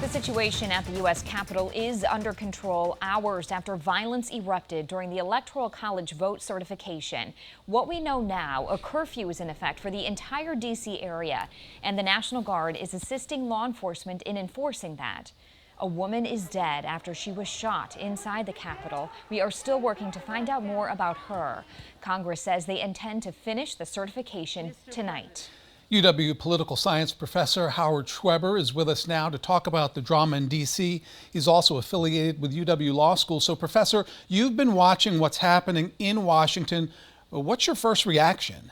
situation at the U.S. Capitol is under control hours after violence erupted during the Electoral College vote certification. What we know now, a curfew is in effect for the entire D.C. area, and the National Guard is assisting law enforcement in enforcing that. A woman is dead after she was shot inside the Capitol. We are still working to find out more about her. Congress says they intend to finish the certification tonight. UW political science professor Howard Schweber is with us now to talk about the drama in D.C. He's also affiliated with UW Law School. So, Professor, you've been watching what's happening in Washington. What's your first reaction?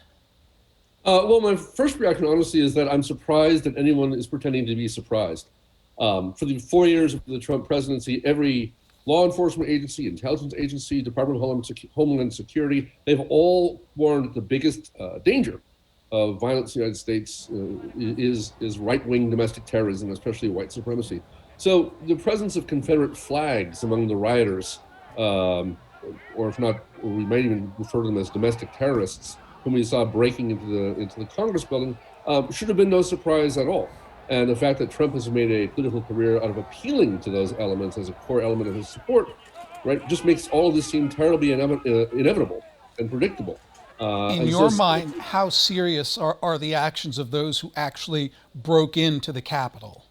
Well, my first reaction, honestly, is that I'm surprised that anyone is pretending to be surprised. For the 4 years of the Trump presidency, every law enforcement agency, intelligence agency, Department of Homeland Security, they've all warned the biggest danger of violence in the United States is right-wing domestic terrorism, especially white supremacy. So the presence of Confederate flags among the rioters, or if not, or we might even refer to them as domestic terrorists, whom we saw breaking into the Congress building, should have been no surprise at all. And the fact that Trump has made a political career out of appealing to those elements as a core element of his support, right, just makes all of this seem terribly inevitable and predictable. In your mind, how serious are the actions of those who actually broke into the Capitol?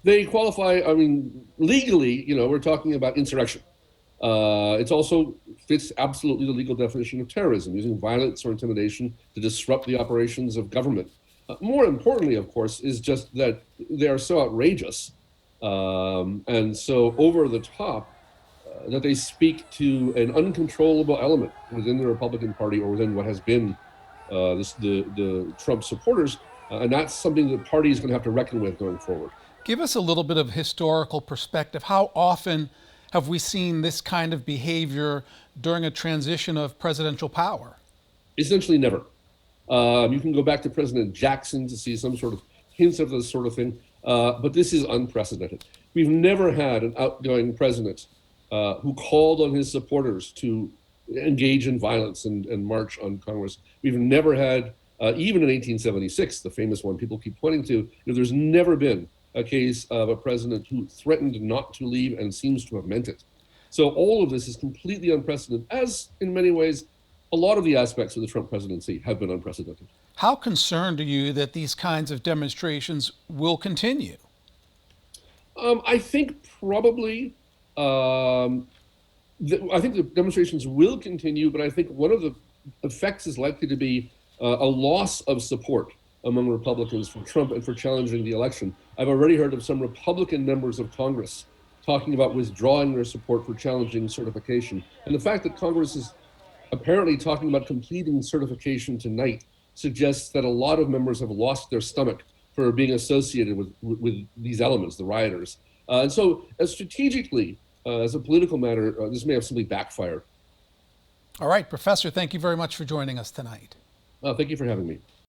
They qualify, I mean, legally, we're talking about insurrection. It also fits absolutely the legal definition of terrorism, using violence or intimidation to disrupt the operations of government. More importantly, of course, is just that they are so outrageous and so over the top that they speak to an uncontrollable element within the Republican Party or within what has been the Trump supporters. And that's something the party is going to have to reckon with going forward. Give us a little bit of historical perspective. How often have we seen this kind of behavior during a transition of presidential power? Essentially never. You can go back to President Jackson to see some sort of hints of this sort of thing. But this is unprecedented. We've never had an outgoing president who called on his supporters to engage in violence and march on Congress. We've never had, even in 1876, the famous one people keep pointing to, there's never been a case of a president who threatened not to leave and seems to have meant it. So all of this is completely unprecedented, as in many ways, a lot of the aspects of the Trump presidency have been unprecedented. How concerned are you that these kinds of demonstrations will continue? I think probably I think the demonstrations will continue, but I think one of the effects is likely to be a loss of support among Republicans for Trump and for challenging the election. I've already heard of some Republican members of Congress talking about withdrawing their support for challenging certification. And the fact that Congress is apparently talking about completing certification tonight suggests that a lot of members have lost their stomach for being associated with these elements, the rioters. And so strategically, as a political matter, this may have simply backfired. All right, Professor, thank you very much for joining us tonight. Thank you for having me.